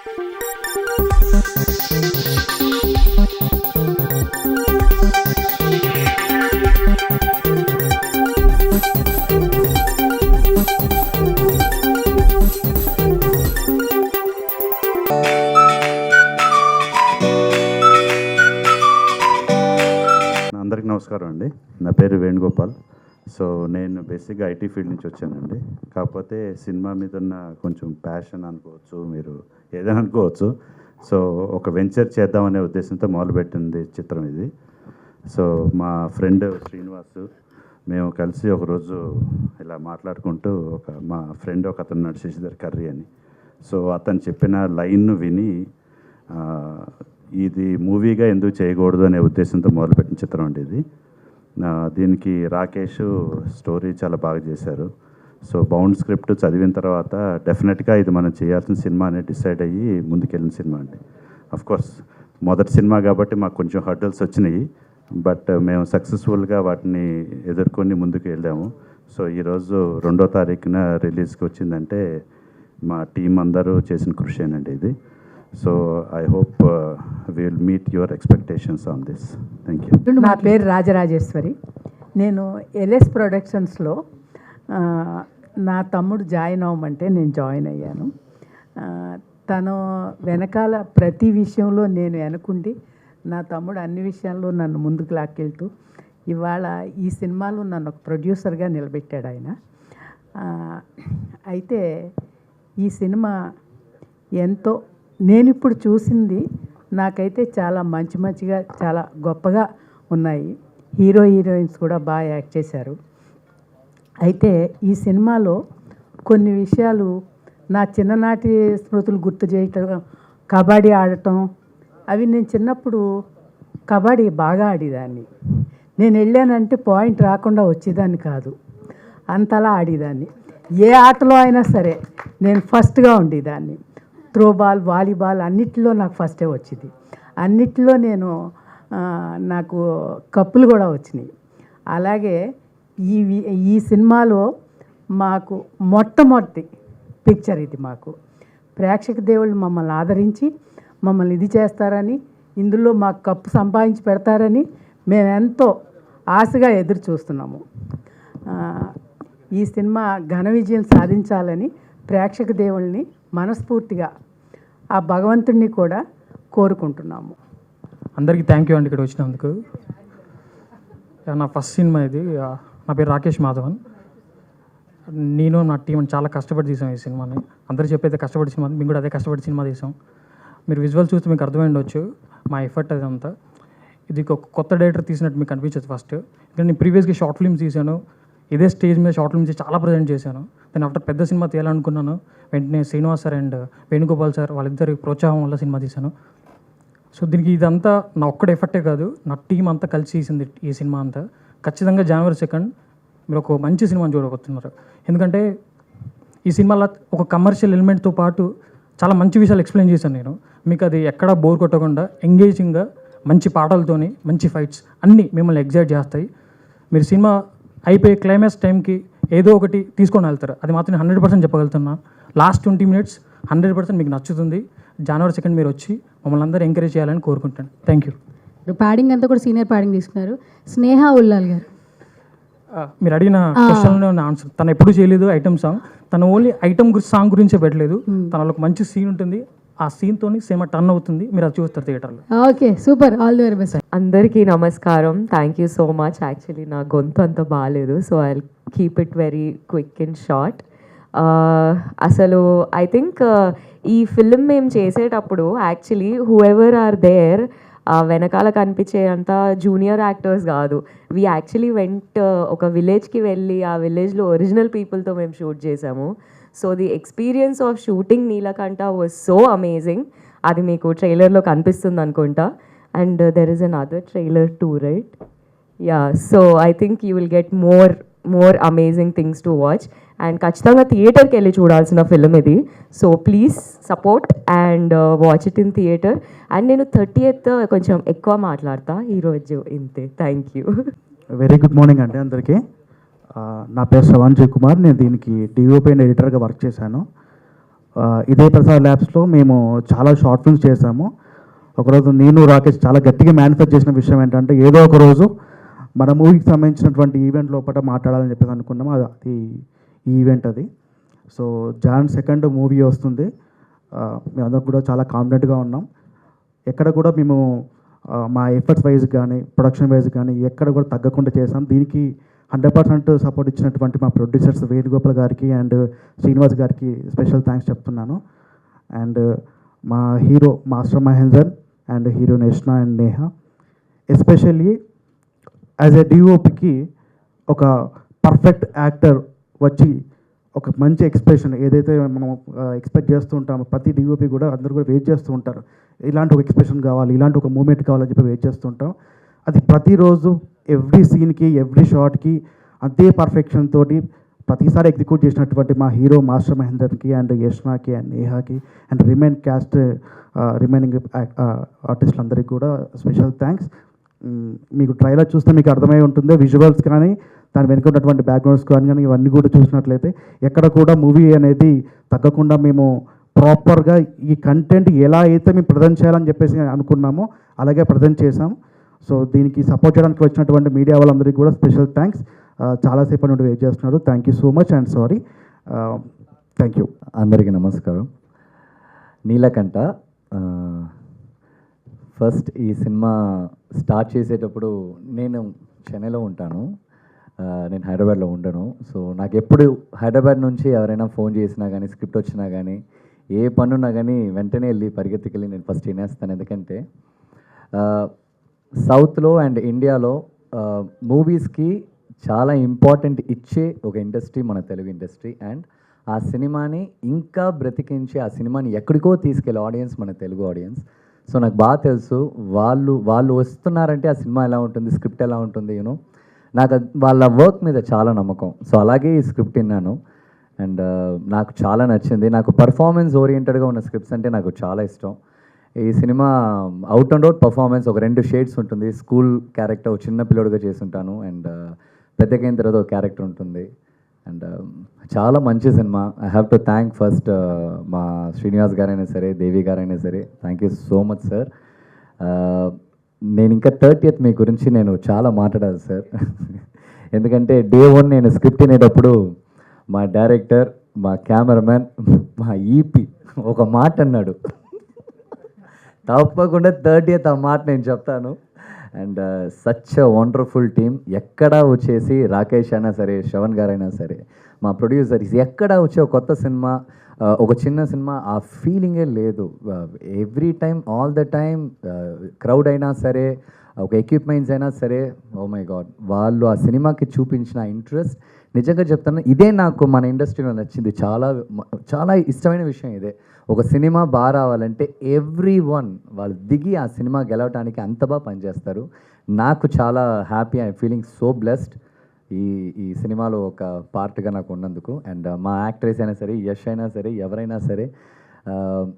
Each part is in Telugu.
అందరికీ నమస్కారం అండి. నా పేరు వేణుగోపాల్. సో నేను బేసిక్గా ఐటీ ఫీల్డ్ నుంచి వచ్చానండి. కాకపోతే సినిమా మీద ఉన్న కొంచెం ప్యాషన్ అనుకోవచ్చు, మీరు ఏదైనా అనుకోవచ్చు. సో ఒక వెంచర్ చేద్దామనే ఉద్దేశంతో మొదలుపెట్టింది చిత్రం ఇది. సో మా ఫ్రెండ్ శ్రీనివాస్, మేము కలిసి ఒకరోజు ఇలా మాట్లాడుకుంటూ మా ఫ్రెండ్ ఒక అతను ఉన్నాడు శశిధర్ కర్రీ అని. సో అతను చెప్పిన లైన్ను విని ఇది మూవీగా ఎందుకు చేయకూడదు అనే ఉద్దేశంతో మొదలుపెట్టిన చిత్రం అండి ఇది. దీనికి రాకేష్ స్టోరీ చాలా బాగా చేశారు. సో బౌండ్ స్క్రిప్ట్ చదివిన తర్వాత డెఫినెట్గా ఇది మనం చేయాల్సిన సినిమా అనేది డిసైడ్ అయ్యి ముందుకెళ్ళిన సినిమా అండి. అఫ్కోర్స్ మొదటి సినిమా కాబట్టి మాకు కొంచెం హర్డల్స్ వచ్చినాయి, బట్ మేము సక్సెస్ఫుల్గా వాటిని ఎదుర్కొని ముందుకు వెళ్ళాము. సో ఈరోజు 2వ తారీఖున రిలీజ్కి వచ్చిందంటే మా టీం అందరూ చేసిన కృషేనండి ఇది. So I hope will meet your expectations on this. Thank you. నా పేరు రాజరాజేశ్వరి. నేను ఎల్ఎస్ ప్రొడక్షన్స్లో నా తమ్ముడు జాయిన్ అవ్వమంటే నేను జాయిన్ అయ్యాను. తను వెనకాల ప్రతి విషయంలో నేను వెనకుండి నా తమ్ముడు అన్ని విషయాల్లో నన్ను ముందుకు లాక్కెళ్తూ ఇవాళ ఈ సినిమాలో నన్ను ఒక ప్రొడ్యూసర్గా నిలబెట్టాడు ఆయన. అయితే ఈ సినిమా ఎంతో నేను ఇప్పుడు చూసింది నాకైతే చాలా మంచిగా చాలా గొప్పగా ఉన్నాయి. హీరో హీరోయిన్స్ కూడా బాగా యాక్ట్ చేశారు. అయితే ఈ సినిమాలో కొన్ని విషయాలు నా చిన్ననాటి స్మృతులు గుర్తు చేయటం, కబడ్డీ ఆడటం, అవి నేను చిన్నప్పుడు కబడ్డీ బాగా ఆడేదాన్ని. నేను వెళ్ళానంటే పాయింట్ రాకుండా వచ్చేదాన్ని కాదు, అంతలా ఆడేదాన్ని. ఏ ఆటలో అయినా సరే నేను ఫస్ట్గా ఉండేదాన్ని. త్రోబాల్, వాలీబాల్ అన్నిటిలో నాకు ఫస్టే వచ్చింది. అన్నిటిలో నాకు కప్పులు కూడా వచ్చినాయి. అలాగే ఈ సినిమాలో మాకు మొట్టమొదటి పిక్చర్ ఇది. మాకు ప్రేక్షక దేవుళ్ళు మమ్మల్ని ఆదరించి మమ్మల్ని ఇది చేస్తారని, ఇందులో మాకు కప్పు సంపాదించి పెడతారని మేము ఎంతో ఆశగా ఎదురు చూస్తున్నాము. ఈ సినిమా ఘన విజయం సాధించాలని ప్రేక్షక దేవుళ్ళని మనస్ఫూర్తిగా ఆ భగవంతుడిని కూడా కోరుకుంటున్నాము. అందరికీ థ్యాంక్ యూ అండి ఇక్కడ వచ్చినందుకు. నా ఫస్ట్ సినిమా ఇది. నా పేరు రాకేష్ మాధవన్. నేను నా టీం చాలా కష్టపడి తీసాం ఈ సినిమాని. అందరూ చెప్పేది కష్టపడి సినిమా, మేము కూడా అదే కష్టపడి సినిమా తీసాం. మీరు విజువల్ చూస్తే మీకు అర్థమై ఉండొచ్చు మా ఎఫర్ట్ అదంతా. ఇది ఒక కొత్త డైరెక్టర్ తీసినట్టు మీకు అనిపించదు ఫస్ట్. ఎందుకంటే నేను ప్రీవియస్గా షార్ట్ ఫిల్మ్స్ తీశాను, ఇదే స్టేజ్ మీద షార్ట్ ఫిల్మ్స్ చాలా ప్రజెంట్ చేశాను. నేను ఆఫ్టర్ పెద్ద సినిమా తీయాలనుకున్నాను. వెంటనే Srinivas sir and Venugopal sir వాళ్ళిద్దరి ప్రోత్సాహం వల్ల సినిమా తీశాను. సో దీనికి ఇదంతా నా ఒక్కడ ఎఫర్టే కాదు, నా టీం అంతా కలిసి చేసింది ఈ సినిమా అంతా. ఖచ్చితంగా January 2 మీరు ఒక మంచి సినిమాని చూడబోతున్నారు. ఎందుకంటే ఈ సినిమాలో ఒక కమర్షియల్ ఎలిమెంట్తో పాటు చాలా మంచి విషయాలు ఎక్స్ప్లెయిన్ చేశాను నేను. మీకు అది ఎక్కడా బోర్ కొట్టకుండా ఎంగేజింగ్గా మంచి పాటలతోని మంచి ఫైట్స్ అన్నీ మిమ్మల్ని ఎగ్జైట్ చేస్తాయి. మీరు సినిమా అయిపోయే క్లైమాక్స్ టైంకి ఏదో ఒకటి తీసుకొని వెళ్తారు. అది మాత్రం 100% చెప్పగలుగుతున్నా. లాస్ట్ 20 minutes 100% మీకు నచ్చుతుంది. January 2 మీరు వచ్చి మమ్మల్ని అందరూ ఎంకరేజ్ చేయాలని కోరుకుంటాను. Thank you. ప్యాడింగ్ అంతా కూడా సీనియర్ ప్యాడింగ్ తీసుకున్నారు. స్నేహ ఉల్లాల్ గారు, మీరు అడిగిన క్వశ్చన్లో ఆన్సర్. తను ఎప్పుడు చేయలేదు ఐటమ్ సాంగ్. తను ఓన్లీ ఐటమ్ సాంగ్ గురించే పెట్టలేదు. తనలో ఒక మంచి సీన్ ఉంటుంది, ఆ సీన్తోని సినిమా టర్న్ అవుతుంది. మీరు అది చూస్తారు థియేటర్లో. Okay, super, all the very best. అందరికీ నమస్కారం. Thank you so much. Actually నా గొంతు అంత బాగాలేదు, so I keep it very quick and short. అసలు ఐ థింక్ ఈ ఫిల్మ్ మేము చేసేటప్పుడు actually whoever are there వెనకాల కనిపించే అంత జూనియర్ యాక్టర్స్ కాదు. వీ యాక్చువల్లీ వెంట్ ఒక విలేజ్కి వెళ్ళి ఆ విలేజ్లో ఒరిజినల్ పీపుల్తో మేము షూట్ చేసాము. So the experience of shooting Neelakanta was so amazing. అది మీకు ట్రైలర్లో కనిపిస్తుంది అనుకుంటా. And there is another trailer too, right? Yeah, so I think you will get more amazing things to watch. And ఖచ్చితంగా థియేటర్కి వెళ్ళి చూడాల్సిన ఫిల్మ్ ఇది. So please support and watch it in theater. And నేను 30th కొంచెం ఎక్కువ మాట్లాడతా ఈరోజు, ఇంతే. Thank you. Very good morning అండి అందరికీ. నా పేరు శ్రవణ్ జయ్ కుమార్. నేను దీనికి డిఓపి అండ్ ఎడిటర్గా వర్క్ చేశాను. ఇదే ప్రసాద్ ల్యాబ్స్లో మేము చాలా షార్ట్ ఫిల్మ్స్ చేశాము. ఒకరోజు నేను రాకేష్ చాలా గట్టిగా మేనిఫెస్ట్ చేసిన విషయం ఏంటంటే ఏదో ఒక రోజు మన మూవీకి సంబంధించినటువంటి ఈవెంట్ లోపల మాట్లాడాలని చెప్పేసి అనుకున్నాము. అది ఈ ఈవెంట్ అది. సో జాన్ 2 మూవీ వస్తుంది. మేమందరం కూడా చాలా కాన్ఫిడెంట్గా ఉన్నాం. ఎక్కడ కూడా మేము మా ఎఫర్ట్స్ వైజ్ కానీ ప్రొడక్షన్ వైజ్ కానీ ఎక్కడ కూడా తగ్గకుండా చేసాం. దీనికి 100% సపోర్ట్ ఇచ్చినటువంటి మా ప్రొడ్యూసర్స్ వేణుగోపాల్ గారికి అండ్ శ్రీనివాస్ గారికి స్పెషల్ థ్యాంక్స్ చెప్తున్నాను. అండ్ మా hero master Mahender and heroine Yashna and Neha, especially as a డిఓపికి ఒక పర్ఫెక్ట్ యాక్టర్ వచ్చి ఒక మంచి ఎక్స్ప్రెషన్ ఏదైతే మనం ఎక్స్పెక్ట్ చేస్తూ ఉంటామో ప్రతి డిఓపి కూడా అందరూ కూడా వెయిట్ చేస్తూ ఉంటారు. ఇలాంటి ఒక ఎక్స్ప్రెషన్ కావాలి, ఇలాంటి ఒక మూమెంట్ కావాలని చెప్పి వెయిట్ చేస్తూ ఉంటాం. అది ప్రతిరోజు ఎవ్రీ సీన్కి ఎవ్రీ షాట్కి అంతే పర్ఫెక్షన్ తోటి ప్రతిసారి ఎగ్జిక్యూట్ చేసినటువంటి మా హీరో మాస్టర్ మహేందర్కి అండ్ యష్నాకి అండ్ నేహాకి అండ్ రిమైనింగ్ ఆర్టిస్టులందరికీ కూడా స్పెషల్ థ్యాంక్స్. మీకు ట్రైలర్ చూస్తే మీకు అర్థమై ఉంటుంది. విజువల్స్ కానీ దాని వెనుక ఉన్నటువంటి బ్యాక్గ్రౌండ్స్ కానీ ఇవన్నీ కూడా చూసినట్లయితే ఎక్కడ కూడా మూవీ అనేది తగ్గకుండా మేము ప్రాపర్గా ఈ కంటెంట్ ఎలా అయితే మేము ప్రజెంట్ చేయాలని చెప్పేసి అనుకున్నామో అలాగే ప్రజెంట్ చేసాం. సో దీనికి సపోర్ట్ చేయడానికి వచ్చినటువంటి మీడియా వాళ్ళందరికీ కూడా స్పెషల్ థ్యాంక్స్. చాలాసేపు నుండి వెయిట్ చేస్తున్నారు. Thank you so much and sorry. Thank you. అందరికీ నమస్కారం. నీలకంఠ, ఫస్ట్ ఈ సినిమా స్టార్ట్ చేసేటప్పుడు నేను చెన్నైలో ఉంటాను, నేను హైదరాబాద్లో ఉండను. సో నాకు ఎప్పుడు హైదరాబాద్ నుంచి ఎవరైనా ఫోన్ చేసినా కానీ స్క్రిప్ట్ వచ్చినా కానీ ఏ పనున్నా కానీ వెంటనే వెళ్ళి పరిగెత్తుకెళ్ళి నేను ఫస్ట్ వినేస్తాను. ఎందుకంటే సౌత్లో అండ్ ఇండియాలో మూవీస్కి చాలా ఇంపార్టెంట్ ఇచ్చే ఒక ఇండస్ట్రీ మన తెలుగు ఇండస్ట్రీ. అండ్ ఆ సినిమాని ఇంకా బ్రతికించి ఆ సినిమాని ఎక్కడికో తీసుకెళ్ళే ఆడియన్స్ మన తెలుగు ఆడియన్స్. సో నాకు బాగా తెలుసు వాళ్ళు వస్తున్నారంటే ఆ సినిమా ఎలా ఉంటుంది, స్క్రిప్ట్ ఎలా ఉంటుంది, యూనో నాకు వాళ్ళ వర్క్ మీద చాలా నమ్మకం. సో అలాగే ఈ స్క్రిప్ట్ విన్నాను అండ్ నాకు చాలా నచ్చింది. నాకు పర్ఫార్మెన్స్ ఓరియంటెడ్గా ఉన్న స్క్రిప్ట్స్ అంటే నాకు చాలా ఇష్టం. ఈ cinema out and out performance ఒక 2 షేడ్స్ ఉంటుంది. స్కూల్ క్యారెక్టర్ ఒక చిన్న పిల్లోడుగా చేస్తుంటాను అండ్ పెద్దగైన తర్వాత ఒక క్యారెక్టర్ ఉంటుంది అండ్ చాలా మంచి cinema. I have to thank first మా శ్రీనివాస్ గారైనా సరే దేవి గారైనా సరే, thank you so much sir. నేను ఇంకా 30th మీ గురించి నేను చాలా మాట్లాడాలి సార్. ఎందుకంటే డే 1 నేను స్క్రిప్ట్ వినేటప్పుడు మా డైరెక్టర్, మా కెమెరామెన్, మా ఈపీ ఒక మాట అన్నాడు. తప్పకుండా 30th ఆ మాట నేను చెప్తాను. And such a wonderful team. ఎక్కడా వచ్చేసి రాకేష్ అయినా సరే, శ్రవణ్ గారైనా సరే, మా ప్రొడ్యూసర్స్ ఎక్కడా వచ్చే ఒక కొత్త సినిమా, ఒక చిన్న సినిమా ఆ ఫీలింగే లేదు. Every time all the time crowd అయినా సరే, ఒక ఎక్విప్మెంట్స్ అయినా సరే, ఓ మై గాడ్ వాళ్ళు ఆ సినిమాకి చూపించిన ఇంట్రెస్ట్ నిజంగా చెప్తాను, ఇదే నాకు మన ఇండస్ట్రీలో నచ్చింది. చాలా చాలా ఇష్టమైన విషయం ఇదే. ఒక సినిమా బాగా రావాలంటే ఎవ్రీ వన్ వాళ్ళు దిగి ఆ సినిమా గెలవడానికి అంత బాగా పనిచేస్తారు. నాకు చాలా happy, I feeling so blessed ఈ సినిమాలో ఒక పార్ట్గా నాకు ఉన్నందుకు. అండ్ మా యాక్ట్రెస్ అయినా సరే, యష్ అయినా సరే, ఎవరైనా సరే,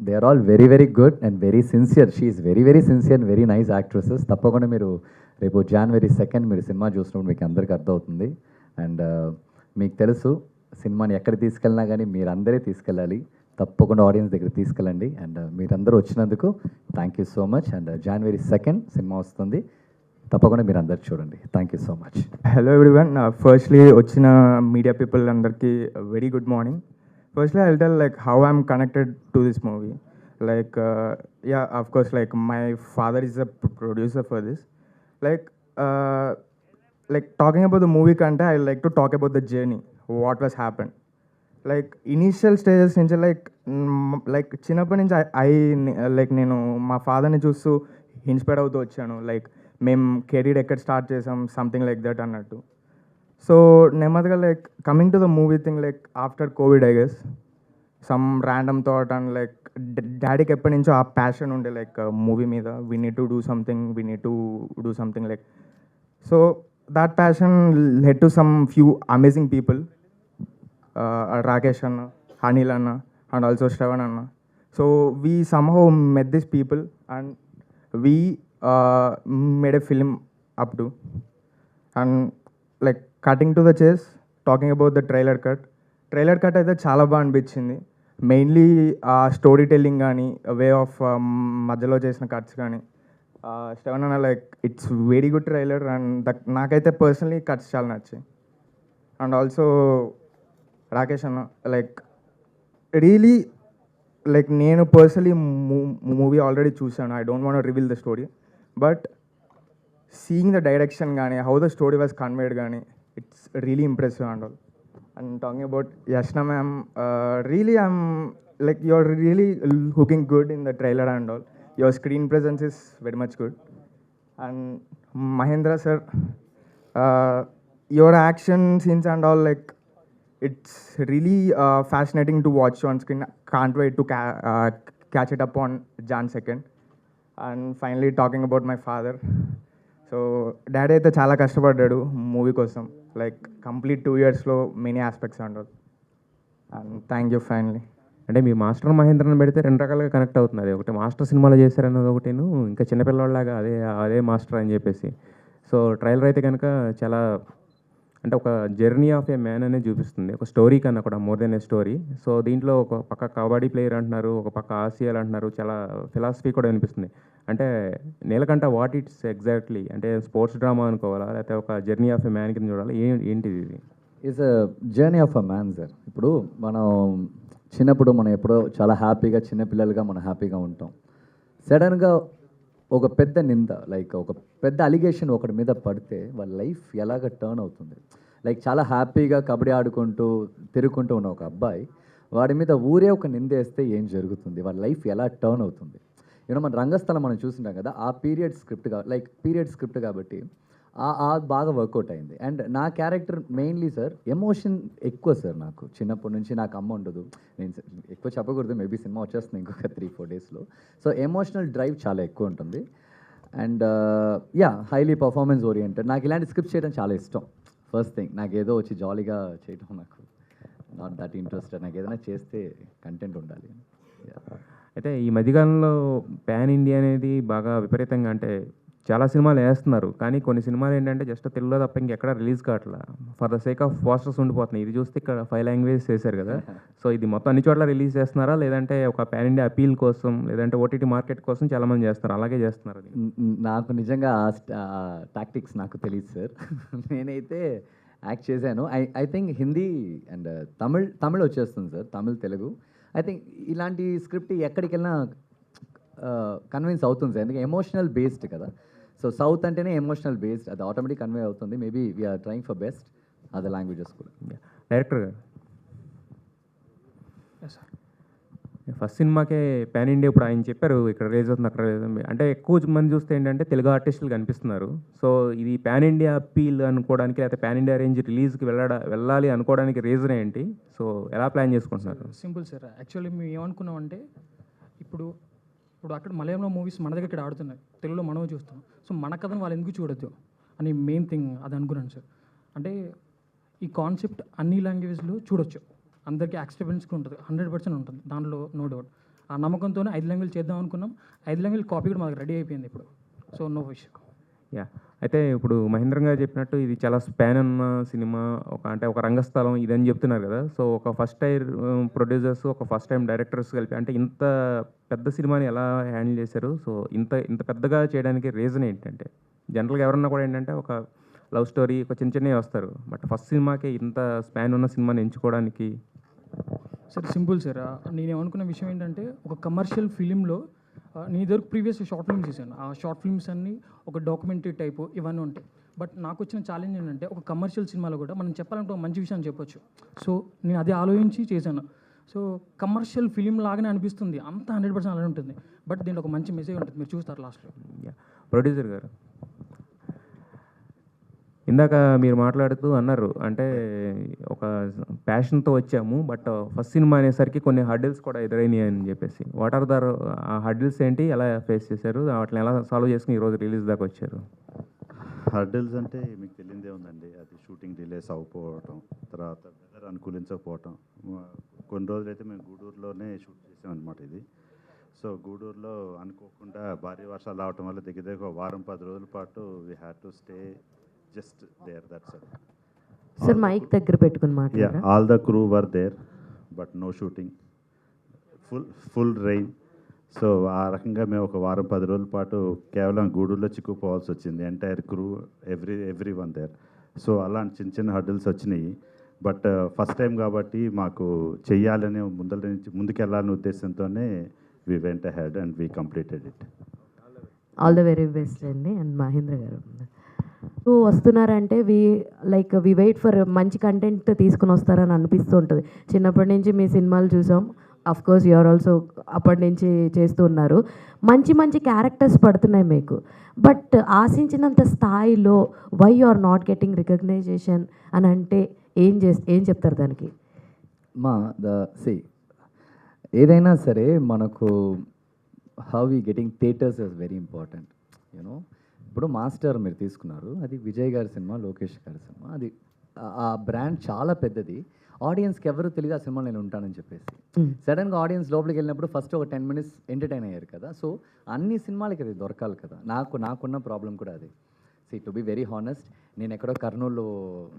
they are all very very good and very sincere. She is very very sincere and very nice actresses. తప్పకుండా మీరు రేపు January 2 మీరు సినిమా చూసినప్పుడు మీకు అందరికీ అర్థమవుతుంది. అండ్ మీకు తెలుసు సినిమాని ఎక్కడ తీసుకెళ్ళినా కానీ మీరు అందరే తీసుకెళ్ళాలి. తప్పకుండా ఆడియన్స్ దగ్గర తీసుకెళ్ళండి. అండ్ మీరందరూ వచ్చినందుకు thank you so much. And January 2 cinema వస్తుంది, తప్పకుండా మీరు అందరు చూడండి. Thank you so much. Hello everyone. Firstly వచ్చిన మీడియా పీపుల్ అందరికీ very good morning. Firstly, I'll tell like how I'm connected to this movie. Like, yeah, of course, like my father is a producer for this. Like talking about the movie content, I like to talk about the journey, what was happened. Like initial stages నుంచి like చిన్నప్పటి నుంచి I like నేను మా ఫాదర్ని చూస్తూ ఇన్స్పైర్ అవుతూ వచ్చాను. లైక్ మేము కెరీర్ ఎక్కడ స్టార్ట్ చేసాం, సంథింగ్ లైక్ దట్ అన్నట్టు. సో నెమ్మదిగా like coming to the movie thing, like after Covid I guess some random thought and like డాడీకి ఎప్పటి నుంచో ఆ ప్యాషన్ ఉండే లైక్ మూవీ మీద. We need to do something like. So that passion led to some few amazing people, Rakesh అన్న, అనిల్ అన్న అండ్ ఆల్సో శ్రవణ్ అన్న. So we somehow met this people and we made a film up to. And like cutting to the chase, talking about the trailer cut అయితే చాలా బాగా అనిపించింది. మెయిన్లీ స్టోరీ టెల్లింగ్ కానీ వే ఆఫ్ మధ్యలో చేసిన కట్స్ కానీ శ్రవణ్ అన్న like it's very good trailer and నాకైతే పర్సనలీ కట్స్ చాలా నచ్చాయి. అండ్ ఆల్సో రాకేష్ అన్న లైక్ రియలీ లైక్ నేను పర్సనలీ మూవీ ఆల్రెడీ చూసాను. I don't want reveal the story, but seeing the direction కానీ how the story was conveyed కానీ it's really impressive and all. And talking about Yashna ma'am, really I'm like you're really looking good in the trailer and all. Your screen presence is very much good. And Mahendra sir, your action scenes and all, like it's really fascinating to watch on screen. Can't wait to catch it up on Jan 2nd. And finally talking about my father. So daddy అయితే చాలా కష్టపడ్డాడు మూవీ కోసం, లైక్ కంప్లీట్ 2 yearsలో many aspects and thank you finally. అంటే మీ మాస్టర్ మహేంద్రని పెడితే 2 రకాలుగా కనెక్ట్ అవుతుంది. అది ఒకటి మాస్టర్ సినిమాలో చేశారన్నది ఒకటిను, ఇంకా చిన్నపిల్లవాళ్ళలాగా అదే మాస్టర్ అని చెప్పేసి. సో ట్రైలర్ అయితే కనుక చాలా అంటే ఒక జర్నీ ఆఫ్ ఏ మ్యాన్ అనేది చూపిస్తుంది, ఒక స్టోరీ కన్నా కూడా మోర్ దెన్ ఏ స్టోరీ. సో దీంట్లో ఒక పక్క కబడ్డీ ప్లేయర్ అంటున్నారు, ఒక పక్క ఆసియాలు అంటున్నారు, చాలా ఫిలాసఫీ కూడా వినిపిస్తుంది. అంటే నీలకంఠ వాట్ ఇట్స్ ఎగ్జాక్ట్లీ అంటే స్పోర్ట్స్ డ్రామా అనుకోవాలా, లేకపోతే ఒక జర్నీ ఆఫ్ ఎ మ్యాన్ కింద చూడాలా, ఏంటిది ఇది? Is a journey of a man sir. ఇప్పుడు మనం చిన్నప్పుడు మనం ఎప్పుడో చాలా హ్యాపీగా చిన్నపిల్లలుగా మనం హ్యాపీగా ఉంటాం. సడన్గా ఒక పెద్ద నింద, లైక్ ఒక పెద్ద అలిగేషన్ ఒకటి మీద పడితే వాళ్ళ లైఫ్ ఎలాగ టర్న్ అవుతుంది. లైక్ చాలా హ్యాపీగా కబడ్డీ ఆడుకుంటూ తిరుగుకుంటూ ఉన్న ఒక అబ్బాయి వాడి మీద ఊరే ఒక నిందేస్తే ఏం జరుగుతుంది, వాళ్ళ లైఫ్ ఎలా టర్న్ అవుతుంది. మన రంగస్థలం మనం చూసింటాం కదా, ఆ పీరియడ్ స్క్రిప్ట్ కాబట్టి బాగా వర్కౌట్ అయింది. అండ్ నా క్యారెక్టర్ మెయిన్లీ సార్ ఎమోషన్ ఎక్కువ సార్. నాకు చిన్నప్పటి నుంచి నాకు అమ్మ ఉండదు, నేను ఎక్కువ చెప్పకూడదు, మేబీ సినిమా వచ్చేస్తుంది ఇంకొక 3-4 daysలో. సో ఎమోషనల్ డ్రైవ్ చాలా ఎక్కువ ఉంటుంది. And highly performance oriented. నాకు ఇలాంటి స్క్రిప్ట్ చేయడం చాలా ఇష్టం. ఫస్ట్ థింగ్, నాకు ఏదో వచ్చి జాలీగా చేయడం నాకు నాట్ దట్ ఇంట్రెస్టెడ్. నాకు ఏదైనా చేస్తే కంటెంట్ ఉండాలి. అయితే ఈ మధ్యకాలంలో పాన్ ఇండియా అనేది బాగా విపరీతంగా, అంటే చాలా సినిమాలు వేస్తున్నారు, కానీ కొన్ని సినిమాలు ఏంటంటే జస్ట్ తెలుగులో తప్ప ఇంకెక్కడ రిలీజ్ కావట్లా, for the sake of posters ఉండిపోతున్నాయి. ఇది చూస్తే ఇక్కడ 5 languages చేశారు కదా, సో ఇది మొత్తం అన్ని చోట్ల రిలీజ్ చేస్తున్నారా, లేదంటే ఒక పాన్ ఇండియా అపీల్ కోసం, లేదంటే ఓటీటీ మార్కెట్ కోసం చాలామంది చేస్తున్నారు, అలాగే చేస్తున్నారు? నాకు నిజంగా టాక్టిక్స్ నాకు తెలియదు సార్. నేనైతే యాక్ట్ చేశాను. I think Hindi and Tamil వచ్చేస్తుంది sir, Tamil Telugu. I think ఇలాంటి స్క్రిప్ట్ ఎక్కడికి వెళ్ళినా కన్విన్స్ అవుతుంది సార్, ఎందుకంటే ఎమోషనల్ బేస్డ్ కదా. సో సౌత్ అంటేనే ఎమోషనల్ బేస్డ్, అది ఆటోమేటిక్ కన్వే అవుతుంది. Maybe we're trying for best other languages కూడా. డైరెక్టర్ గారు ఫస్ట్ సినిమాకే పాన్ ఇండియా, ఇప్పుడు ఆయన చెప్పారు ఇక్కడ రిలీజ్ అవుతుంది అక్కడ రిలీజ్ అవుతుంది, అంటే ఎక్కువ మంది చూస్తే ఏంటంటే తెలుగు ఆర్టిస్టులు కనిపిస్తున్నారు. సో ఇది పాన్ ఇండియా అప్పీల్ అనుకోవడానికి, లేకపోతే పాన్ ఇండియా రేంజ్ రిలీజ్కి వెళ్ళాలి అనుకోవడానికి రీజన్ ఏంటి? సో ఎలా ప్లాన్ చేసుకుంటున్నారు? సింపుల్ సార్, యాక్చువల్లీ మేము ఏమనుకున్నామంటే ఇప్పుడు అక్కడ మలయాళంలో మూవీస్ మన దగ్గర ఇక్కడ ఆడుతున్నాయి, తెలుగులో మనం చూస్తున్నాం. సో మన కథను వాళ్ళు ఎందుకు చూడొద్దు అని మెయిన్ థింగ్ అది అనుకున్నాను సార్. అంటే ఈ కాన్సెప్ట్ అన్ని లాంగ్వేజ్లో చూడొచ్చు, అందరికీ యాక్సెప్టెన్స్గా ఉంటుంది, 100% ఉంటుంది, దాంట్లో నో డౌట్. ఆ నమ్మకంతోనే 5 languages చేద్దాం అనుకున్నాం. 5 language కాపీ కూడా మాకు రెడీ అయిపోయింది ఇప్పుడు. సో నో విషయం. అయితే ఇప్పుడు మహేంద్ర గారు చెప్పినట్టు ఇది చాలా స్పాన్ ఉన్న సినిమా, ఒక రంగస్థలం ఇదని చెప్తున్నారు కదా. సో ఒక ఫస్ట్ టైం ప్రొడ్యూసర్స్, ఒక ఫస్ట్ టైం డైరెక్టర్స్ కలిపి అంటే ఇంత పెద్ద సినిమాని ఎలా హ్యాండిల్ చేశారు? సో ఇంత పెద్దగా చేయడానికి రీజన్ ఏంటంటే, జనరల్గా ఎవరన్నా కూడా ఏంటంటే ఒక లవ్ స్టోరీ, ఒక చిన్నవి వస్తారు, బట్ ఫస్ట్ సినిమాకే ఇంత స్పాన్ ఉన్న సినిమాని ఎంచుకోవడానికి? సార్ సింపుల్ సార్, నేనేమనుకున్న విషయం ఏంటంటే ఒక కమర్షియల్ ఫిలింలో నేను ఇద్దరు ప్రీవియస్ షార్ట్ ఫిల్మ్స్ చేశాను. ఆ షార్ట్ ఫిల్మ్స్ అన్నీ ఒక డాక్యుమెంటరీ టైపు ఇవన్నీ ఉంటాయి. బట్ నాకు వచ్చిన ఛాలెంజ్ ఏంటంటే ఒక కమర్షియల్ సినిమాలో కూడా మనం చెప్పాలంటే ఒక మంచి విషయం చెప్పొచ్చు. సో నేను అది ఆలోచించి చేశాను. సో కమర్షియల్ ఫిలిం లాగానే అనిపిస్తుంది, అంతా 100% అలానే ఉంటుంది, బట్ దీంట్లో ఒక మంచి మెసేజ్ ఉంటుంది, మీరు చూస్తారు లాస్ట్లో. ప్రొడ్యూసర్ గారు ఇందాక మీరు మాట్లాడుతూ అన్నారు, అంటే ఒక ప్యాషన్తో వచ్చాము, బట్ ఫస్ట్ సినిమా అనేసరికి కొన్ని హర్డిల్స్ కూడా ఎదురైనాయి అని చెప్పేసి. వాట్ ఆర్ ఆ హర్డిల్స్ ఏంటి, ఎలా ఫేస్ చేశారు, వాటిని ఎలా సాల్వ్ చేసుకుని ఈరోజు రిలీజ్ దాకా వచ్చారు? హర్డిల్స్ అంటే మీకు తెలియదే ఉందండి, అది షూటింగ్ డిలేస్ అవ్వకపోవటం, తర్వాత వెదర్ అనుకూలించకపోవటం. కొన్ని రోజులైతే మేము గూడూరులోనే షూట్ చేసామన్నమాట ఇది. సో గూడూరులో అనుకోకుండా భారీ వర్షాలు రావటం వల్ల దగ్గర ఒక 10 రోజుల పాటు we had to stay just there, that's it. Sir mic దగ్గర పెట్టుకుని మాట్లాడారా? All the crew were there, but no shooting. Full rain. So ఆ రకంగా మేము ఒక వారం 10 రోజుల పాటు కేవలం గూడూరులో చిక్కుపోవాల్సి వచ్చింది. Entire crew, every one there. So అలాంటి చిన్న చిన్న హర్డిల్స్ వచ్చినాయి. బట్ ఫస్ట్ టైం కాబట్టి మాకు చెయ్యాలనే ముందుకెళ్ళాలనే ఉద్దేశంతోనే we went ahead and we completed it. All the very best అండి. అండ్ మహేంద్ర గారు వస్తున్నారంటే వి వెయిట్ ఫర్ మంచి కంటెంట్ తీసుకుని వస్తారని అనిపిస్తూ ఉంటుంది. చిన్నప్పటి నుంచి మీ సినిమాలు చూసాం. Of course you are also అప్పటి నుంచి చేస్తూ ఉన్నారు. మంచి మంచి క్యారెక్టర్స్ పడుతున్నాయి మీకు. బట్ ఆశించినంత స్థాయిలో why you are not getting recognition అని అంటే ఏం చెప్తారు దానికి? ఏదైనా సరే మనకు how we getting theaters is very important. You know ఇప్పుడు మాస్టర్ మీరు తీసుకున్నారు, అది విజయ్ గారి సినిమా, లోకేష్ గారి సినిమా. అది ఆ బ్రాండ్ చాలా పెద్దది. ఆడియన్స్కి ఎవరు తెలియదు ఆ సినిమా నేను ఉంటానని చెప్పేసి. సడన్గా ఆడియన్స్ లోపలికి వెళ్ళినప్పుడు ఫస్ట్ ఒక 10 minutes ఎంటర్టైన్ అయ్యారు కదా. సో అన్ని సినిమాలకి అది దొరకాలి కదా. నాకున్న ప్రాబ్లం కూడా అది. టు బి వెరీ హానెస్ట్, నేను ఎక్కడో కర్నూలు,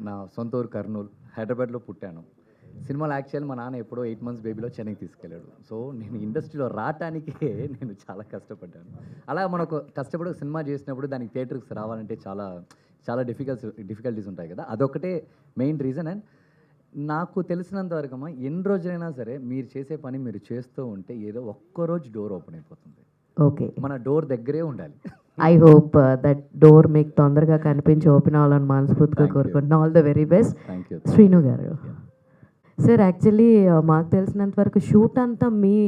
నా సొంత ఊరు కర్నూలు, హైదరాబాద్లో పుట్టాను. సినిమాలు యాక్చువల్ మా నాన్న ఎప్పుడో 8 months బేబీలో చెన్నైకి తీసుకెళ్ళాడు. సో నేను ఇండస్ట్రీలో రావటానికే నేను చాలా కష్టపడ్డాను. అలా మనకు కష్టపడి ఒక సినిమా చేసినప్పుడు దానికి థియేటర్కి రావాలంటే చాలా డిఫికల్టీస్ ఉంటాయి కదా. అదొకటే మెయిన్ రీజన్. అండ్ నాకు తెలిసినంత వరకు అమ్మా, ఎన్ని రోజులైనా సరే మీరు చేసే పని మీరు చేస్తూ ఉంటే ఏదో ఒక్కరోజు డోర్ ఓపెన్ అయిపోతుంది. ఓకే, మన డోర్ దగ్గరే ఉండాలి. ఐ హోప్ దట్ డోర్ మీకు తొందరగా కనిపించి ఓపెన్ అవ్వాలని మనస్ఫూర్తిగా కోరుకుంటున్నాను. All the very best. Thank you. Srinu గారు సార్, యాక్చువల్లీ మాకు తెలిసినంత వరకు షూట్ అంతా మీ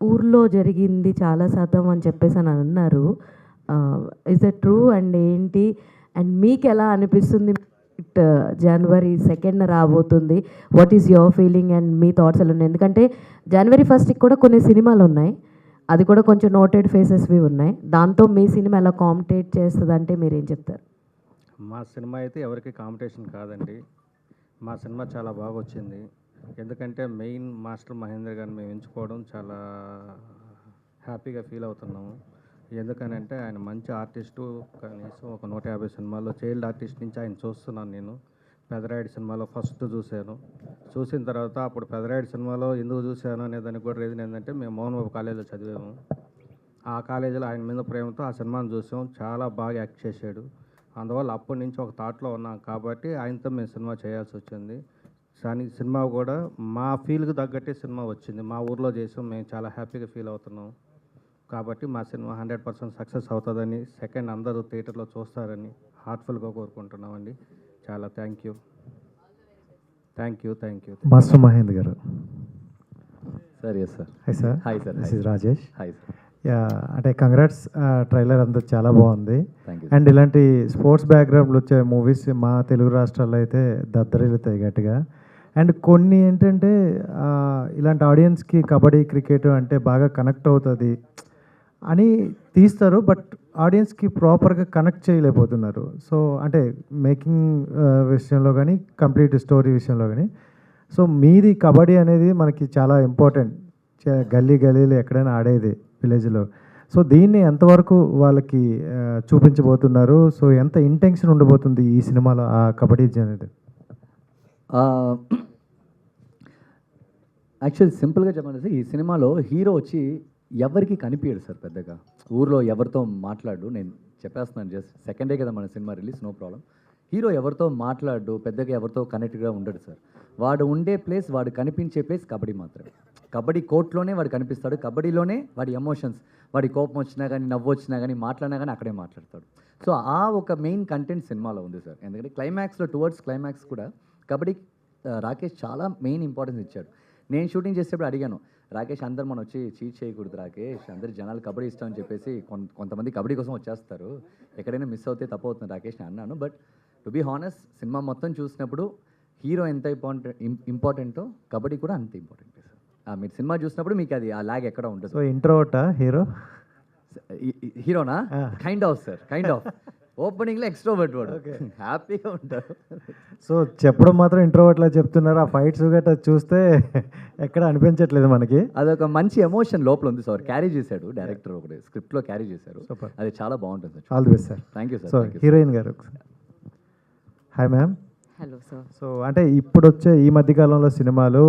ఊర్లో జరిగింది చాలా శాతం అని చెప్పేసి అని అన్నారు. Is it true? అండ్ ఏంటి, అండ్ మీకు ఎలా అనిపిస్తుంది? January 2nd రాబోతుంది. What is your feeling and me thoughts ఎలా ఉన్నాయి? ఎందుకంటే January 1st కూడా కొన్ని సినిమాలు ఉన్నాయి, అది కూడా కొంచెం నోటెడ్ ఫేసెస్వి ఉన్నాయి. దాంతో మీ సినిమా ఎలా కాంపిటేట్ చేస్తుంది అంటే మీరు ఏం చెప్తారు? మా సినిమా అయితే ఎవరికి కాంపిటీషన్ కాదండి. మా సినిమా చాలా బాగా వచ్చింది. ఎందుకంటే మెయిన్ మాస్టర్ మహేంద్ర గారిని మేము ఎంచుకోవడం చాలా హ్యాపీగా ఫీల్ అవుతున్నాము. ఎందుకనంటే ఆయన మంచి ఆర్టిస్టు. కనీసం ఒక 150 సినిమాల్లో చైల్డ్ ఆర్టిస్ట్ నుంచి ఆయన చూస్తున్నాను నేను. పెదరాయుడు సినిమాలో ఫస్ట్ చూశాను. చూసిన తర్వాత అప్పుడు పెదరాయుడు సినిమాలో ఎందుకు చూశాను అనే దానికి కూడా రీజన్ ఏంటంటే మేము మోహన్ బాబు కాలేజీలో చదివాము. ఆ కాలేజీలో ఆయన మీద ప్రేమతో ఆ సినిమాను చూసాం. చాలా బాగా యాక్ట్ చేశాడు. అందువల్ల అప్పటి నుంచి ఒక థాట్లో ఉన్నాం కాబట్టి ఆయనతో మేము సినిమా చేయాల్సి వచ్చింది. కానీ సినిమా కూడా మా ఫీల్కి తగ్గట్టే సినిమా వచ్చింది. మా ఊర్లో చేసాం, మేము చాలా హ్యాపీగా ఫీల్ అవుతున్నాం. కాబట్టి మా సినిమా 100% సక్సెస్ అవుతుందని, సెకండ్ అందరూ థియేటర్లో చూస్తారని హార్ట్ఫుల్గా కోరుకుంటున్నామండి. చాలా థ్యాంక్ యూ. మాస్టర్ మహేంద్ర గారు. Sir yes sir. Hi sir. Hi sir. This is Rajesh. Hi sir. Yeah, అంటే కంగ్రాట్స్, ట్రైలర్ అంతా చాలా బాగుంది. Thank you. అండ్ ఇలాంటి స్పోర్ట్స్ బ్యాక్గ్రౌండ్లో వచ్చే మూవీస్ మా తెలుగు రాష్ట్రాల్లో అయితే దద్దరిల్లుతాయి గట్టిగా. అండ్ కొన్ని ఏంటంటే ఇలాంటి ఆడియన్స్కి కబడ్డీ, క్రికెట్ అంటే బాగా కనెక్ట్ అవుతుంది అని తీస్తారు, బట్ ఆడియన్స్కి ప్రాపర్గా కనెక్ట్ చేయలేకపోతున్నారు. సో అంటే మేకింగ్ విషయంలో కానీ, కంప్లీట్ స్టోరీ విషయంలో కానీ. సో మీది కబడ్డీ అనేది మనకి చాలా ఇంపార్టెంట్. గల్లీలో ఎక్కడైనా ఆడేది విలేజ్లో. సో దీన్ని ఎంతవరకు వాళ్ళకి చూపించబోతున్నారు? సో ఎంత ఇంటెన్షన్ ఉండబోతుంది ఈ సినిమాలో ఆ కబడ్డీ అనేది? యాక్చువల్లీ సింపుల్గా చెప్పాలంటే ఈ సినిమాలో హీరో వచ్చి ఎవరికి కనిపించాడు సార్ పెద్దగా. ఊర్లో ఎవరితో మాట్లాడు, నేను చెప్పేస్తున్నాను, జస్ట్ సెకండే కదా మన cinema release, no problem. Hero ఎవరితో మాట్లాడు, పెద్దగా ఎవరితో కనెక్ట్గా ఉండడు సార్. వాడు ఉండే ప్లేస్, వాడు కనిపించే ప్లేస్ కబడ్డీ మాత్రమే. కబడ్డీ కోర్టులోనే వాడు కనిపిస్తాడు. కబడ్డీలోనే వాడి ఎమోషన్స్, వాడి కోపం వచ్చినా కానీ, నవ్వు వచ్చినా కానీ, మాట్లాడినా కానీ అక్కడే మాట్లాడతాడు. సో ఆ ఒక మెయిన్ కంటెంట్ సినిమాలో ఉంది సార్. ఎందుకంటే క్లైమాక్స్లో, టువర్డ్స్ క్లైమాక్స్ కూడా కబడ్డీ రాకేష్ చాలా మెయిన్ ఇంపార్టెన్స్ ఇచ్చాడు. నేను షూటింగ్ చేసేటప్పుడు అడిగాను, రాకేష్ అందరు మనం వచ్చి చీట్ చేయకూడదు రాకేష్, అందరు జనాలు కబడ్డీ ఇష్టం అని చెప్పేసి కొంతమంది కబడ్డీ కోసం వచ్చేస్తారు, ఎక్కడైనా మిస్ అవుతే తప్పు అవుతుంది రాకేష్ అని అన్నాను. But to be honest, cinema మొత్తం చూసినప్పుడు హీరో ఎంత ఇంపార్టెంటో కబడ్డీ కూడా అంత ఇంపార్టెంట్ సార్. మీరు సినిమా చూసినప్పుడు మీకు అది ఆ లాగ్ ఎక్కడ ఉండదు. సో ఇంట్రోవర్టా హీరోనా? Kind of sir, kind of. ఓపెనింగ్లో ఎక్స్ట్రోవర్ట్ వాడు, హ్యాపీగా ఉంటారు. సో చెప్పడం మాత్రం ఇంట్రోవర్ట్లా చెప్తున్నారు. ఆ ఫైట్స్ గట్రా చూస్తే ఎక్కడ అనిపించట్లేదు మనకి. అదొక మంచి ఎమోషన్ లోపల ఉంది సార్. క్యారీ చేశాడు డైరెక్టర్, ఒకటి స్క్రిప్ట్లో క్యారీ చేశారు. అది చాలా బాగుంటుంది sir. All the best sir. Thank you sir. So heroine గారు. Hi ma'am. Hello sir. So అంటే ఇప్పుడు వచ్చే ఈ మధ్యకాలంలో సినిమాలు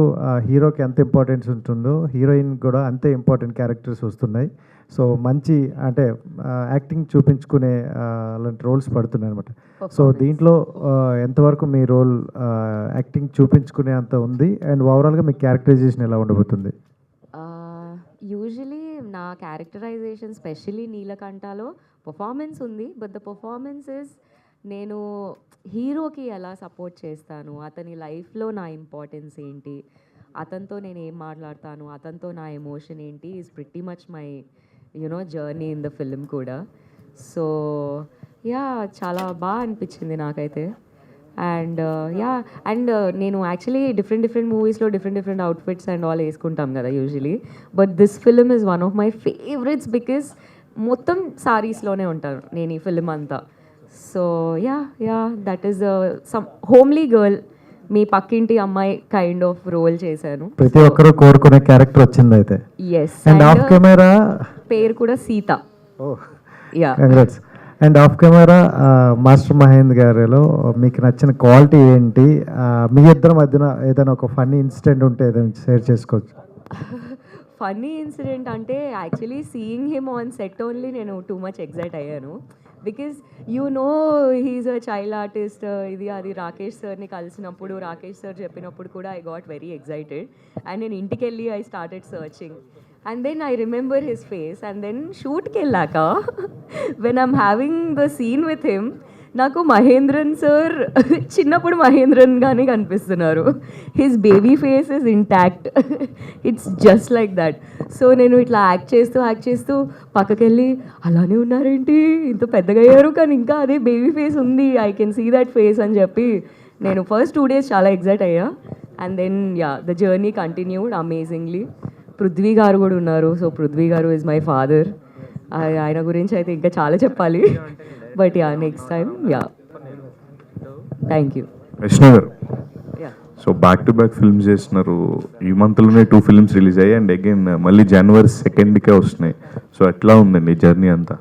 హీరోకి ఎంత ఇంపార్టెన్స్ ఉంటుందో హీరోయిన్ కూడా అంతే ఇంపార్టెంట్ క్యారెక్టర్స్ వస్తున్నాయి. సో మంచి అంటే యాక్టింగ్ చూపించుకునే అలాంటి రోల్స్ పడుతున్నాయి అనమాట. సో దీంట్లో ఎంతవరకు మీ రోల్ యాక్టింగ్ చూపించుకునే అంత ఉంది అండ్ ఓవరాల్గా మీ క్యారెక్టరైజేషన్ ఎలా ఉండబోతుంది? యూజువలీ నా క్యారెక్టరైజేషన్ స్పెషలీ నీలకంఠలో పర్ఫార్మెన్స్ ఉంది. బట్ ద పర్ఫార్మెన్స్ ఇస్ నేను హీరోకి ఎలా సపోర్ట్ చేస్తాను, అతని లైఫ్లో నా ఇంపార్టెన్స్ ఏంటి, అతనితో నేను ఏం మాట్లాడతాను, అతనితో నా ఎమోషన్ ఏంటి is pretty much my journey in the film కూడా. సో యా చాలా బాగా అనిపించింది నాకైతే. అండ్ అండ్ నేను యాక్చువల్లీ డిఫరెంట్ మూవీస్లో డిఫరెంట్ అవుట్ఫిట్స్ అండ్ ఆల్ వేసుకుంటాం కదా usually. But this film is one of my favourites because మొత్తం సారీస్లోనే ఉంటాను నేను ఈ ఫిల్మ్ అంతా. So yeah that is some homely girl, మీ పక్కింటి అమ్మాయి కైండ్ ఆఫ్ రోల్ చేశాను. ప్రతి ఒక్కరు కోరుకునే క్యారెక్టర్ వచ్చింది అయితే. ఎస్. అండ్ ఆఫ్ కెమెరా పేరు కూడా Sita. Yeah congrats. And of camera master Mahendra గారిలో మీకు నచ్చిన క్వాలిటీ ఏంటి? మీ ఇద్దరి మధ్యన ఏదైనా ఒక ఫన్నీ ఇన్సిడెంట్ ఉంటే ఏదైనా షేర్ చేసుకోవచ్చు. ఫన్నీ ఇన్సిడెంట్ అంటే actually seeing him on set only నేను టూ మచ్ ఎగ్జైట్ అయ్యాను. Because he is a child artist. ఇది అది రాకేష్ సార్ని కలిసినప్పుడు రాకేష్ సార్ చెప్పినప్పుడు కూడా I got very excited. And నేను ఇంటికి వెళ్ళి I started searching. And then I remember his face. And then షూట్కి వెళ్ళాక when I'm having the scene with him, నాకు మహేంద్రన్ సార్ చిన్నప్పుడు మహేంద్రన్ గానే కనిపిస్తున్నారు. His baby face is intact. It's just like that. So నేను ఇట్లా యాక్ట్ చేస్తూ పక్కకెళ్ళి అలానే ఉన్నారేంటి, ఇంత పెద్దగా అయ్యారు కానీ ఇంకా అదే బేబీ ఫేస్ ఉంది, I can see that face అని చెప్పి నేను ఫస్ట్ 2 days చాలా ఎగ్జైట్ అయ్యా. And then the journey continued amazingly. Prithvi గారు కూడా ఉన్నారు. సో పృథ్వీ గారు ఇస్ మై ఫాదర్. ఆయన గురించి అయితే ఇంకా చాలా చెప్పాలి. But next time thank you. Krishna garu, so back to back films చేస్తున్నారు. ఈ మంత్లోనే 2 films రిలీజ్ అయ్యాయి అండ్ అగైన్ మళ్ళీ January 2nd వస్తున్నాయి. సో ఎట్లా ఉందండి జర్నీ అంతా?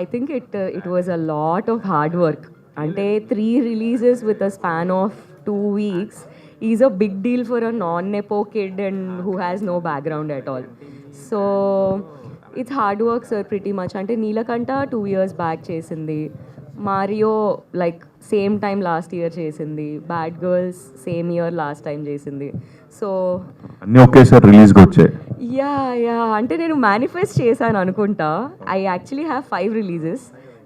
I think it was a lot of hard work. అంటే 3 releases with a span of 2 weeks is a big deal for a non-nepo kid and who has no background at all. So it's hard work sir pretty much. Ante Neelakanta 2 years back chesindi, Mario like same time last year chesindi, Bad Girls same year last time chesindi. So అన్నీ ఒకేసారి రిలీజ్కి వచ్చాయి. యా అంటే నేను మేనిఫెస్ట్ చేశాను అనుకుంటా. I actually have 5 releases.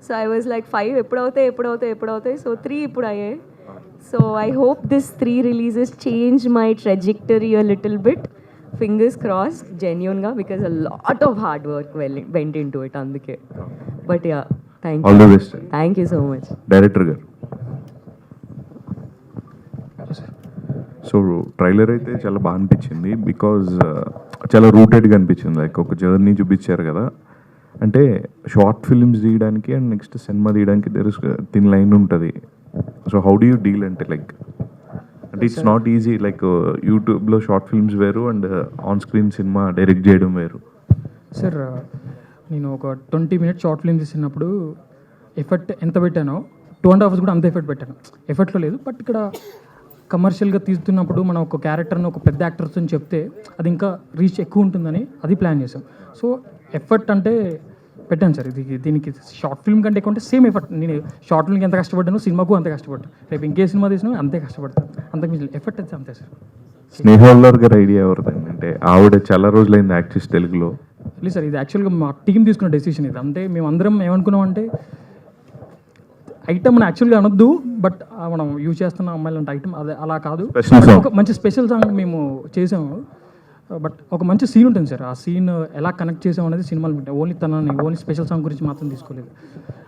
So I was like 5 ఎప్పుడవుతాయి. సో 3 ఇప్పుడు అయ్యాయి. So I hope this 3 releases change my trajectory a little bit. Fingers crossed, genuine ga, because a lot of hard work went into it అందుకే. But yeah, thank you. All the best. Thank you so much. Director గారు, సో ట్రైలర్ అయితే చాలా బాగా అనిపించింది. బికాజ్ చాలా రూటెడ్గా అనిపించింది. లైక్ ఒక జర్నీ చూపించారు కదా. అంటే షార్ట్ ఫిల్మ్స్ తీయడానికి అండ్ నెక్స్ట్ సినిమా తీయడానికి దెర్ ఇస్ థిన్ లైన్ ఉంటుంది. So how do you deal అంటే లైక్ అంటే ఇట్స్ నాట్ ఈజీ. లైక్ యూట్యూబ్లో షార్ట్ ఫిల్మ్స్ వేరు and on screen cinema direct చేయడం వేరు. సార్ నేను ఒక 20 minutes షార్ట్ ఫిల్మ్ తీసినప్పుడు ఎఫర్ట్ ఎంత పెట్టానో 2.5 hours కూడా అంత ఎఫర్ట్ పెట్టాను. ఎఫర్ట్లో లేదు. బట్ ఇక్కడ కమర్షియల్గా తీస్తున్నప్పుడు మనం ఒక క్యారెక్టర్ని ఒక పెద్ద యాక్టర్స్తో చెప్తే అది ఇంకా రీచ్ ఎక్కువ ఉంటుందని అది ప్లాన్ చేసాం. సో ఎఫర్ట్ అంటే పెట్టాను సార్. దీనికి షార్ట్ ఫిల్మ్ కంటే ఎక్కువ అంటే సేమ్ ఎఫర్ట్. నేను షార్ట్ ఫిల్మ్కి ఎంత కష్టపడ్డాను సినిమాకు అంత కష్టపడ్డాను. రేపు ఇంకే సినిమా తీసినా అంతే కష్టపడతాను. అంతకు మించి ఎఫర్ట్ అయితే అంతే సార్. స్నేహోల్లర్ గారి ఐడియా ఎవరిదండి? అంటే ఆవిడ చాలా రోజులైంది యాక్ట్ చేసి తెలుగులో. లేదు సార్, ఇది యాక్చువల్గా మా టీం తీసుకున్న డెసిషన్ ఇది. అంటే మేము అందరం ఏమనుకున్నాం అంటే ఐటమ్ యాక్చువల్గా అనొద్దు, బట్ మనం యూజ్ చేస్తున్న అమ్మాయిలు అంటే ఐటమ్ అదే అలా కాదు. ఒక మంచి స్పెషల్ సాంగ్ మేము చేసాము. బట్ ఒక మంచి సీన్ ఉంటుంది సార్. ఆ సీన్ ఎలా కనెక్ట్ చేసాం అనేది సినిమాలు ఉంటాయి. ఓన్లీ స్పెషల్ సాంగ్ గురించి మాత్రం తీసుకోలేదు.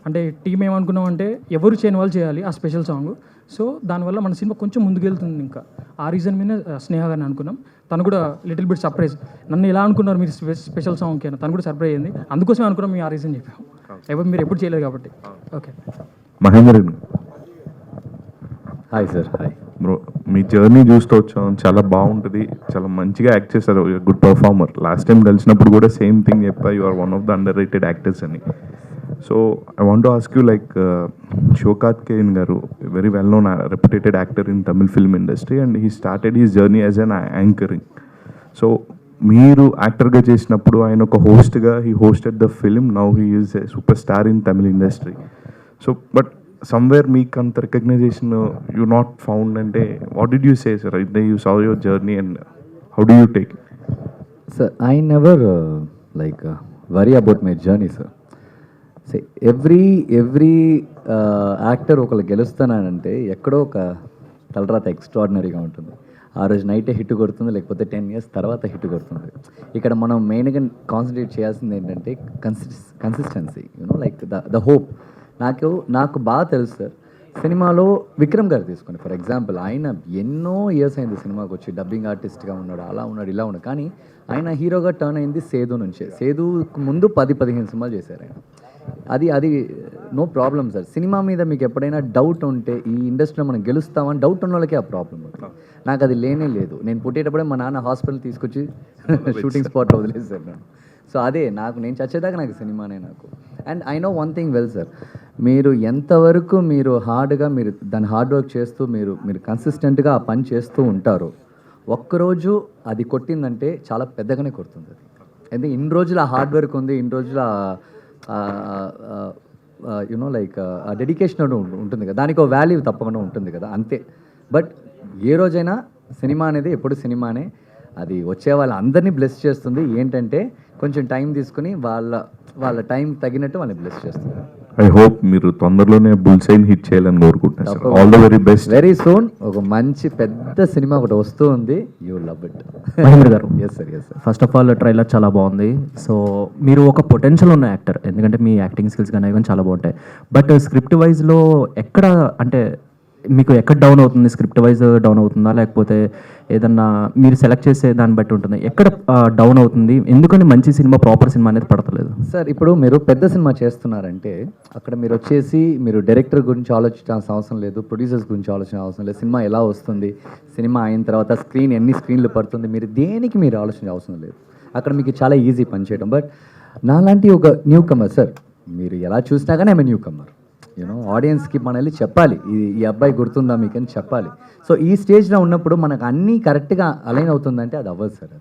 అంటే టీం ఏమనుకున్నాం అంటే ఎవరు చేయని వాళ్ళు చేయాలి ఆ స్పెషల్ సాంగ్. సో దానివల్ల మన సినిమా కొంచెం ముందుకెళ్తుంది. ఇంకా ఆ రీజన్ మీద స్నేహ గారిని అనుకున్నాం. తను కూడా లిటిల్ బిట్ సర్ప్రైజ్. నన్ను ఎలా అనుకున్నారు మీరు స్పెషల్ సాంగ్కి అని తను కూడా సర్ప్రైజ్ అయింది. అందుకోసమే అనుకున్నాం మేము ఆ రీజన్ చెప్పాం. మీరు ఎప్పుడు చేయలేదు కాబట్టి. Okay Mahendran, hi sir. Hi bro, మీ జర్నీ చూస్తూ వచ్చాం. చాలా బాగుంటుంది. చాలా మంచిగా యాక్ట్ చేస్తారు. Good performer. లాస్ట్ టైం కలిసినప్పుడు కూడా సేమ్ థింగ్ చెప్పా, you are one of the underrated actors అని. So I want to ask you like Sivakarthikeyan garu very well known reputated actor in Tamil film industry and he started his journey as an anchoring. So మీరు యాక్టర్గా చేసినప్పుడు ఆయన ఒక హోస్ట్గా he hosted the film, now he is a super star in Tamil industry. So but somewhere మీకు అంత రికగ్నైజేషన్ యూ నాట్ ఫౌండ్ అంటే what did you say sir? You saw your journey and how do you take it? Sir, I never worry about my journey, sir. See, every actor ఒకళ్ళు గెలుస్తానంటే ఎక్కడో ఒక తలరాత ఎక్స్ట్రాడినరీగా ఉంటుంది. ఆ రోజు నైటే హిట్ కొడుతుంది, లేకపోతే 10 years తర్వాత హిట్ కొడుతుంది. ఇక్కడ మనం మెయిన్గా కాన్సన్ట్రేట్ చేయాల్సింది ఏంటంటే కన్సిస్టెన్సీ, లైక్ ద హోప్. నాకు బాగా తెలుసు సార్, సినిమాలో విక్రమ్ గారు తీసుకోండి ఫర్ ఎగ్జాంపుల్. ఆయన ఎన్నో ఇయర్స్ అయింది సినిమాకి వచ్చి, డబ్బింగ్ ఆర్టిస్ట్గా ఉన్నాడు, అలా ఉన్నాడు, ఇలా ఉన్నాడు. కానీ ఆయన హీరోగా టర్న్ అయింది సేదు నుంచే. సేదుకు ముందు 10-15 సినిమాలు చేశారు ఆయన. అది నో ప్రాబ్లం సార్. సినిమా మీద మీకు ఎప్పుడైనా డౌట్ ఉంటే ఈ ఇండస్ట్రీలో మనం గెలుస్తామని డౌట్ ఉన్న వాళ్ళకే ఆ ప్రాబ్లం ఉంటుంది. నాకు అది లేనే లేదు. నేను పుట్టేటప్పుడే మా నాన్న హాస్పిటల్ తీసుకొచ్చి షూటింగ్ స్పాట్లో వదిలేసారు నన్ను. సో అదే నేను చచ్చేదాకా నాకు సినిమానే నాకు. And I know one thing well sir, మీరు ఎంతవరకు మీరు హార్డ్గా మీరు దాన్ని హార్డ్ వర్క్ చేస్తూ మీరు కన్సిస్టెంట్గా ఆ పని చేస్తూ ఉంటారో, ఒక్కరోజు అది కొట్టిందంటే చాలా పెద్దగానే కొడుతుంది అది. ఎందుకంటే ఇన్ని రోజులు ఆ హార్డ్ వర్క్ ఉంది, ఇన్ని రోజులు లైక్ ఆ డెడికేషన్ ఉంటుంది కదా, దానికి ఒక వాల్యూ తప్పకుండా ఉంటుంది కదా, అంతే. బట్ ఏ రోజైనా సినిమా అనేది ఎప్పుడు సినిమానే. అది వచ్చే వాళ్ళందరినీ బ్లెస్ చేస్తుంది. ఏంటంటే కొంచెం టైం తీసుకుని వాళ్ళ టైం తగినట్టు వాళ్ళని బ్లెస్ చేస్తుంది. ఐ హోప్ మీరు తొందరలోనే బుల్సైన్ హిట్ చేయాలని కోరుకుంటున్నాను. All the very best. Very soon ఒక మంచి పెద్ద సినిమా ఒకటి వస్తూ ఉంది. You love it. Mahendra garu, yes sir, yes sir. First of all trailer చాలా బాగుంది. సో మీరు ఒక పొటెన్షియల్ ఉన్న యాక్టర్, ఎందుకంటే మీ యాక్టింగ్ స్కిల్స్ కానీ చాలా బాగుంటాయి. బట్ స్క్రిప్ట్ వైజ్లో ఎక్కడ అంటే మీకు ఎక్కడ డౌన్ అవుతుంది? స్క్రిప్ట్ వైజ్ డౌన్ అవుతుందా, లేకపోతే ఏదన్నా మీరు సెలెక్ట్ చేసే దాన్ని బట్టి ఉంటుంది? ఎక్కడ డౌన్ అవుతుంది? ఎందుకని మంచి సినిమా, ప్రాపర్ సినిమా అనేది పడతలేదు? సార్, ఇప్పుడు మీరు పెద్ద సినిమా చేస్తున్నారంటే అక్కడ మీరు వచ్చేసి మీరు డైరెక్టర్ గురించి ఆలోచించాల్సిన అవసరం లేదు, ప్రొడ్యూసర్స్ గురించి ఆలోచించాల్సిన అవసరం లేదు, సినిమా ఎలా వస్తుంది, సినిమా అయిన తర్వాత ఎన్ని స్క్రీన్లు పడుతుంది, మీరు ఆలోచించే అవసరం లేదు. అక్కడ మీకు చాలా ఈజీ పని చేయడం. బట్ నాలాంటి ఒక న్యూ కమర్ సార్, మీరు ఎలా చూసినా కానీ ఐఎమ్ న్యూ కమర్. ఆడియన్స్కి మనం వెళ్ళి చెప్పాలి, ఈ అబ్బాయి గుర్తుందా మీకు అని చెప్పాలి. సో ఈ స్టేజ్లో ఉన్నప్పుడు మనకు అన్నీ కరెక్ట్గా అలైన్ అవుతుందంటే అది అవ్వదు సార్.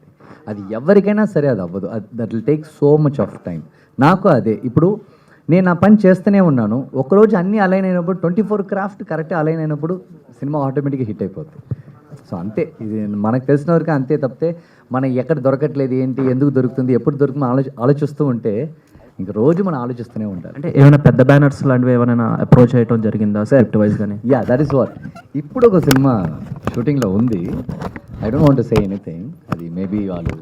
అది ఎవరికైనా సరే అది అవ్వదు. That will take so much of time. నాకు అదే ఇప్పుడు నేను నా పని చేస్తూనే ఉన్నాను. ఒకరోజు అన్నీ అలైన్ అయినప్పుడు 24 క్రాఫ్ట్ కరెక్ట్గా అలైన్ అయినప్పుడు సినిమా ఆటోమేటిక్గా హిట్ అయిపోతుంది. సో అంతే, ఇది మనకు తెలిసిన వరకు అంతే. తప్పితే మనం ఎక్కడ దొరకట్లేదు, ఏంటి, ఎందుకు దొరుకుతుంది, ఎప్పుడు దొరుకుతుంది ఆలోచిస్తూ ఉంటే ఇంక రోజు మనం ఆలోచిస్తూనే ఉంటారు. అంటే ఏమైనా పెద్ద బ్యానర్స్ లాంటివి ఏమైనా అప్రోచ్ చేయడం జరిగిందా స్క్రిప్ట్ వైజ్ కానీ? Yeah, that is what. ఇప్పుడు ఒక సినిమా షూటింగ్లో ఉంది. I don't want to say anything. అది మేబీ వాళ్ళు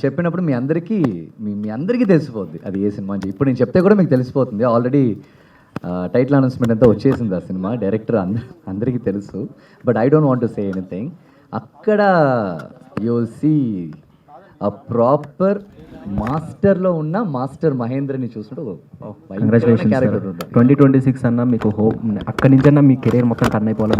చెప్పినప్పుడు మీ అందరికీ తెలిసిపోద్ది అది ఏ సినిమా అని. ఇప్పుడు నేను చెప్తే కూడా మీకు తెలిసిపోతుంది. ఆల్రెడీ టైటిల్ అనౌన్స్మెంట్ అంతా వచ్చేసింది ఆ సినిమా. డైరెక్టర్ అందరికీ తెలుసు. But I don't want to say anything. అక్కడ యూ విల్ సీ ఆ ప్రాపర్ మాస్టర్లో ఉన్న మాస్టర్ మహేంద్రని చూసినట్టు కంగ్రాచులేషన్స్. 2026 అన్న మీకు హోప్ అక్కడి నుంచన్నా మీ కెరీర్ మొత్తం టర్న్ అయిపోవాలి.